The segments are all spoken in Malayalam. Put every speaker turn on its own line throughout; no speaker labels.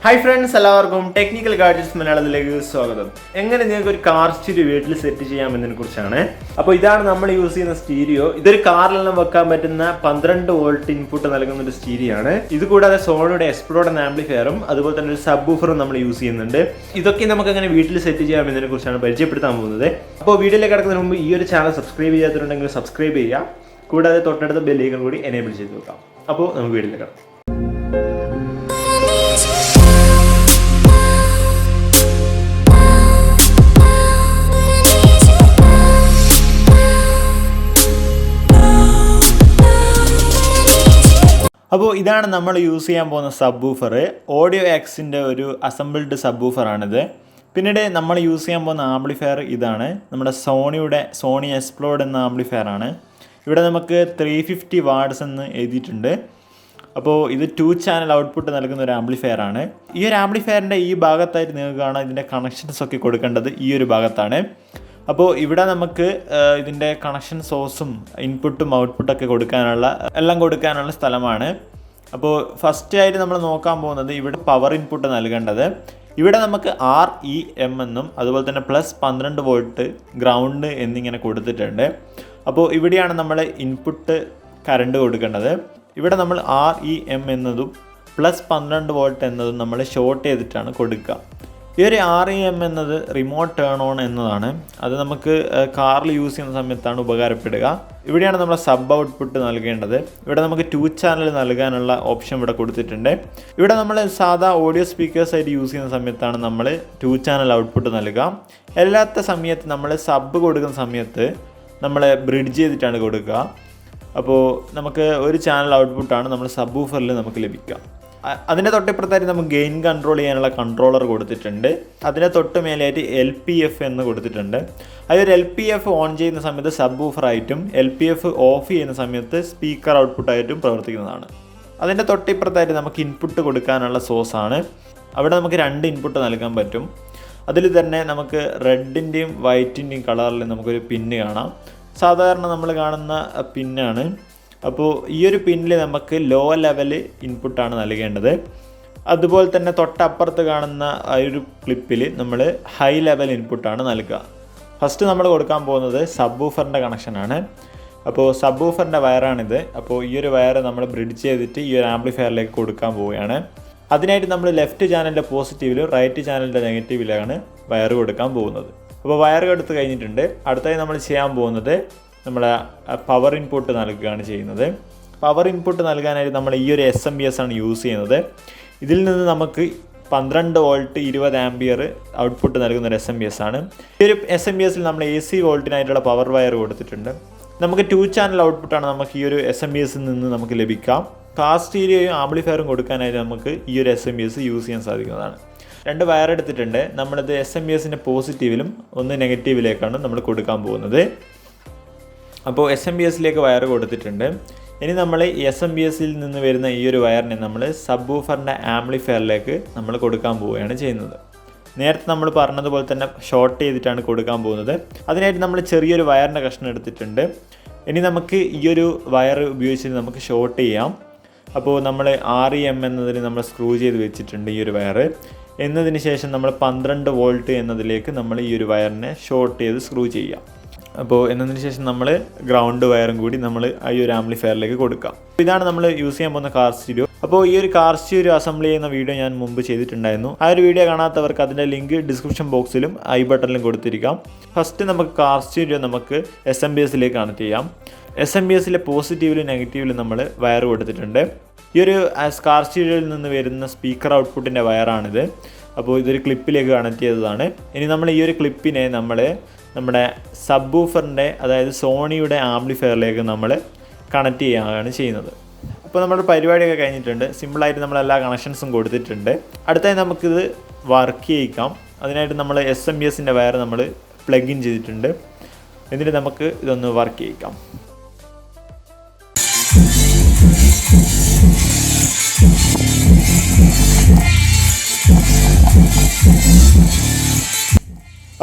Hi friends, എല്ലാവർക്കും ടെക്നിക്കൽ ഗാഡ്ജറ്റ്സ് മലയാളത്തിലേക്ക് സ്വാഗതം. എങ്ങനെ നിങ്ങൾക്ക് ഒരു കാർ സ്റ്റീരിയോ വീട്ടിൽ സെറ്റ് ചെയ്യാമെന്നതിനെ കുറിച്ചാണ്. അപ്പോൾ ഇതാണ് നമ്മൾ യൂസ് ചെയ്യുന്ന സ്റ്റീരിയോ. ഇതൊരു കാറിലെല്ലാം വെക്കാൻ പറ്റുന്ന 12 വോൾട്ട് ഇൻപുട്ട് നൽകുന്ന ഒരു സ്റ്റീരിയോ ആണ്. ഇത് കൂടാതെ സോണിയുടെ എക്സ്പ്ലോഡ് എന്ന ആംപ്ലിഫയറും അതുപോലെ തന്നെ ഒരു സബ്വൂഫറും നമ്മൾ യൂസ് ചെയ്യുന്നുണ്ട്. ഇതൊക്കെ നമുക്ക് എങ്ങനെ വീട്ടിൽ സെറ്റ് ചെയ്യാമെന്നതിനെ കുറിച്ചാണ് പരിചയപ്പെടുത്താൻ പോകുന്നത്. അപ്പോൾ വീഡിയോയിലേക്ക് കടക്കുന്നതിന് മുമ്പ് ഈ ഒരു ചാനൽ സബ്സ്ക്രൈബ് ചെയ്യാത്തവരുണ്ടെങ്കിൽ സബ്സ്ക്രൈബ് ചെയ്യുക. കൂടാതെ തൊട്ടടുത്ത ബെല്ലൈക്കൺ കൂടി എനേബിൾ ചെയ്ത് വെക്കാം. അപ്പോൾ നമുക്ക് വീഡിയോയിലേക്ക് കടക്കാം. അപ്പോൾ ഇതാണ് നമ്മൾ യൂസ് ചെയ്യാൻ പോകുന്ന സബ്വൂഫർ. ഓഡിയോ എക്സിൻ്റെ ഒരു അസംബിൾഡ് സബ്വൂഫറാണിത്. പിന്നീട് നമ്മൾ യൂസ് ചെയ്യാൻ പോകുന്ന ആംപ്ലിഫയർ ഇതാണ്. നമ്മുടെ സോണി എക്സ്പ്ലോഡ് എന്ന ആംപ്ലിഫയറാണ്. ഇവിടെ നമുക്ക് 350 വാട്ട്സ് എന്ന് എഴുതിയിട്ടുണ്ട്. അപ്പോൾ ഇത് 2 ചാനൽ ഔട്ട്പുട്ട് നൽകുന്ന ഒരു ആംപ്ലിഫയറാണ്. ഈ ഒരു ആംപ്ലിഫയറിൻ്റെ ഈ ഭാഗത്തായിട്ട് നിങ്ങൾക്ക് കാണാം ഇതിൻ്റെ കണക്ഷൻസ് ഒക്കെ കൊടുക്കേണ്ടത് ഈ ഒരു ഭാഗത്താണ്. അപ്പോൾ ഇവിടെ നമുക്ക് ഇതിൻ്റെ കണക്ഷൻ സോഴ്സും ഇൻപുട്ടും ഔട്ട്പുട്ടൊക്കെ എല്ലാം കൊടുക്കാനുള്ള സ്ഥലമാണ്. അപ്പോൾ ഫസ്റ്റ് ആയിട്ട് നമ്മൾ നോക്കാൻ പോകുന്നത് ഇവിടെ പവർ ഇൻപുട്ട് നൽകേണ്ടത്. ഇവിടെ നമുക്ക് REM എന്നും അതുപോലെ തന്നെ +12 വോൾട്ട് ഗ്രൗണ്ട് എന്നിങ്ങനെ കൊടുത്തിട്ടുണ്ട്. അപ്പോൾ ഇവിടെയാണ് നമ്മൾ ഇൻപുട്ട് കറണ്ട് കൊടുക്കേണ്ടത്. ഇവിടെ നമ്മൾ REM എന്നതും +12 വോൾട്ട് എന്നതും നമ്മൾ ഷോർട്ട് ചെയ്തിട്ടാണ് കൊടുക്കുക. ഈ ഒരു REM എന്നത് റിമോട്ട് ടേൺ ഓൺ എന്നതാണ്. അത് നമുക്ക് കാറിൽ യൂസ് ചെയ്യുന്ന സമയത്താണ് ഉപകാരപ്പെടുക. ഇവിടെയാണ് നമ്മൾ സബ് ഔട്ട്പുട്ട് നൽകേണ്ടത്. ഇവിടെ നമുക്ക് 2 ചാനൽ നൽകാനുള്ള ഓപ്ഷൻ ഇവിടെ കൊടുത്തിട്ടുണ്ട്. ഇവിടെ നമ്മൾ സാധാ ഓഡിയോ സ്പീക്കേഴ്സായിട്ട് യൂസ് ചെയ്യുന്ന സമയത്താണ് നമ്മൾ 2 ചാനൽ ഔട്ട്പുട്ട് നൽകുക. അല്ലാത്ത സമയത്ത് നമ്മൾ സബ് കൊടുക്കുന്ന സമയത്ത് നമ്മൾ ബ്രിഡ്ജ് ചെയ്തിട്ടാണ് കൊടുക്കുക. അപ്പോൾ നമുക്ക് 1 ചാനൽ ഔട്ട്പുട്ടാണ് നമ്മൾ സബ്വൂഫറിൽ നമുക്ക് ലഭിക്കുക. അതിൻ്റെ തൊട്ടിപ്പുറത്തായിട്ട് നമുക്ക് ഗെയിൻ കൺട്രോൾ ചെയ്യാനുള്ള കൺട്രോളർ കൊടുത്തിട്ടുണ്ട്. അതിൻ്റെ തൊട്ട് മേലെയായിട്ട് LPF എന്ന് കൊടുത്തിട്ടുണ്ട്. അതൊരു LPF ഓൺ ചെയ്യുന്ന സമയത്ത് സബ്വൂഫറായിട്ടും LPF ഓഫ് ചെയ്യുന്ന സമയത്ത് സ്പീക്കർ ഔട്ട്പുട്ടായിട്ടും പ്രവർത്തിക്കുന്നതാണ്. അതിൻ്റെ തൊട്ടിപ്പുറത്തായിട്ട് നമുക്ക് ഇൻപുട്ട് കൊടുക്കാനുള്ള സോഴ്സാണ്. അവിടെ നമുക്ക് 2 ഇൻപുട്ട് നൽകാൻ പറ്റും. അതിൽ തന്നെ നമുക്ക് റെഡിൻ്റെയും വൈറ്റിൻ്റെയും കളറിൽ നമുക്കൊരു പിന്ന് കാണാം. സാധാരണ നമ്മൾ കാണുന്ന പിന്നാണ്. അപ്പോൾ ഈ ഒരു പിന്നിൽ നമുക്ക് ലോ ലെവൽ ഇൻപുട്ടാണ് നൽകേണ്ടത്. അതുപോലെ തന്നെ തൊട്ടപ്പുറത്ത് കാണുന്ന ഒരു ക്ലിപ്പിൽ നമ്മൾ ഹൈ ലെവൽ ഇൻപുട്ടാണ് നൽകുക. ഫസ്റ്റ് നമ്മൾ കൊടുക്കാൻ പോകുന്നത് സബ്വൂഫറിൻ്റെ കണക്ഷനാണ്. അപ്പോൾ സബ്വൂഫറിൻ്റെ വയറാണിത്. അപ്പോൾ ഈ ഒരു വയർ നമ്മൾ ബ്രിഡ്ജ് ചെയ്തിട്ട് ഈ ഒരു ആംപ്ലിഫയറിലേക്ക് കൊടുക്കാൻ പോവുകയാണ്. അതിനായിട്ട് നമ്മൾ ലെഫ്റ്റ് ചാനലിൻ്റെ പോസിറ്റീവിലും റൈറ്റ് ചാനലിൻ്റെ നെഗറ്റീവിലാണ് വയർ കൊടുക്കാൻ പോകുന്നത്. അപ്പോൾ വയർ കൊടുത്ത് കഴിഞ്ഞിട്ടുണ്ട്. അടുത്തായി നമ്മൾ ചെയ്യാൻ പോകുന്നത് നമ്മളെ പവർ ഇൻപുട്ട് നൽകുകയാണ് ചെയ്യുന്നത്. പവർ ഇൻപുട്ട് നൽകാനായിട്ട് നമ്മൾ ഈ ഒരു SMPS ആണ് യൂസ് ചെയ്യുന്നത്. ഇതിൽ നിന്ന് നമുക്ക് 12 വോൾട്ട് 20 ആംപിയർ ഔട്ട്പുട്ട് നൽകുന്ന ഒരു SMPS ആണ്. ഈ ഒരു SMPSൽ നമ്മൾ AC വോൾട്ടിനായിട്ടുള്ള പവർ വയർ കൊടുത്തിട്ടുണ്ട്. നമുക്ക് 2 ചാനൽ ഔട്ട്പുട്ടാണ് നമുക്ക് ഈ ഒരു SMPSൽ നിന്ന് നമുക്ക് ലഭിക്കാം. കാർ സ്റ്റീരിയോയും ആംപ്ലിഫയറും കൊടുക്കാനായിട്ട് നമുക്ക് ഈ ഒരു SMPS യൂസ് ചെയ്യാൻ സാധിക്കുന്നതാണ്. 2 വയർ എടുത്തിട്ടുണ്ട്. നമ്മളിത് SMPSൻ്റെ പോസിറ്റീവിലും ഒന്ന് നെഗറ്റീവിലേക്കാണ് നമ്മൾ കൊടുക്കാൻ പോകുന്നത്. അപ്പോൾ SMPSലേക്ക് വയർ കൊടുത്തിട്ടുണ്ട്. ഇനി നമ്മൾ SMPSൽ നിന്ന് വരുന്ന ഈ ഒരു വയറിനെ നമ്മൾ സബ്വൂഫറിൻ്റെ ആംപ്ലിഫയറിലേക്ക് നമ്മൾ കൊടുക്കാൻ പോവുകയാണ് ചെയ്യുന്നത്. നേരത്തെ നമ്മൾ പറഞ്ഞതുപോലെ തന്നെ ഷോർട്ട് ചെയ്തിട്ടാണ് കൊടുക്കാൻ പോകുന്നത്. അതിനായിട്ട് നമ്മൾ ചെറിയൊരു വയറിൻ്റെ കഷ്ണം എടുത്തിട്ടുണ്ട്. ഇനി നമുക്ക് ഈ ഒരു വയർ ഉപയോഗിച്ച് നമുക്ക് ഷോർട്ട് ചെയ്യാം. അപ്പോൾ നമ്മൾ REM എന്നതിന് നമ്മൾ സ്ക്രൂ ചെയ്ത് വെച്ചിട്ടുണ്ട് ഈ ഒരു വയർ. എന്നതിന് ശേഷം നമ്മൾ 12 വോൾട്ട് എന്നതിലേക്ക് നമ്മൾ ഈ ഒരു വയറിനെ ഷോർട്ട് ചെയ്ത് സ്ക്രൂ ചെയ്യാം. അപ്പോൾ എന്നതിന് ശേഷം നമ്മൾ ഗ്രൗണ്ട് വയറും കൂടി നമ്മൾ ഈ ഒരു ആംപ്ലിഫയറിലേക്ക് കൊടുക്കാം. ഇതാണ് നമ്മൾ യൂസ് ചെയ്യാൻ പോകുന്ന കാർ സ്റ്റീരിയോ. അപ്പോൾ ഈ ഒരു കാർ സ്റ്റീരിയോ അസംബിൾ ചെയ്യുന്ന വീഡിയോ ഞാൻ മുമ്പ് ചെയ്തിട്ടുണ്ടായിരുന്നു. ആ ഒരു വീഡിയോ കാണാത്തവർക്ക് അതിൻ്റെ ലിങ്ക് ഡിസ്ക്രിപ്ഷൻ ബോക്സിലും ഐ ബട്ടണിലും കൊടുത്തിരിക്കാം. ഫസ്റ്റ് നമുക്ക് കാർ സ്റ്റീരിയോ നമുക്ക് SMPSലേക്ക് കണക്ട് ചെയ്യാം. SMPSലെ പോസിറ്റീവിലും നെഗറ്റീവിലും നമ്മൾ വയർ കൊടുത്തിട്ടുണ്ട്. ഈ ഒരു കാർ സ്റ്റീരിയോയിൽ നിന്ന് വരുന്ന സ്പീക്കർ ഔട്ട്പുട്ടിൻ്റെ വയറാണിത്. അപ്പോൾ ഇതൊരു ക്ലിപ്പിലേക്ക് കണക്ട് ചെയ്തതാണ്. ഇനി നമ്മൾ ഈ ഒരു ക്ലിപ്പിനെ നമ്മുടെ സബ്വൂഫറിൻ്റെ അതായത് സോണിയുടെ ആംപ്ലിഫയറിലേക്ക് നമ്മൾ കണക്ട് ചെയ്യുകയാണ് ചെയ്യുന്നത്. അപ്പോൾ നമ്മുടെ പരിപാടിയൊക്കെ കഴിഞ്ഞിട്ടുണ്ട്. സിമ്പിളായിട്ട് നമ്മൾ എല്ലാ കണക്ഷൻസും കൊടുത്തിട്ടുണ്ട്. അടുത്തായി നമുക്കിത് വർക്ക് ചെയ്യിക്കാം. അതിനായിട്ട് നമ്മൾ SMPSൻ്റെ വയർ നമ്മൾ പ്ലഗ് ഇൻ ചെയ്തിട്ടുണ്ട്. എന്നിട്ട് നമുക്ക് ഇതൊന്ന് വർക്ക് ചെയ്യിക്കാം.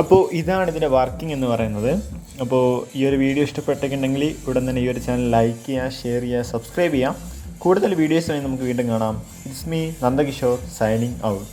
അപ്പോൾ ഇതാണ് ഇതിൻ്റെ വർക്കിംഗ് എന്ന് പറയുന്നത്. അപ്പോൾ ഈ ഒരു വീഡിയോ ഇഷ്ടപ്പെട്ടെങ്കിൽ ഉടൻ തന്നെ ഈ ഒരു ചാനൽ ലൈക്ക് ചെയ്യുക, ഷെയർ ചെയ്യുക, സബ്സ്ക്രൈബ് ചെയ്യാം. കൂടുതൽ വീഡിയോസുമായി നമുക്ക് വീണ്ടും കാണാം. It's me Nandakishore signing out.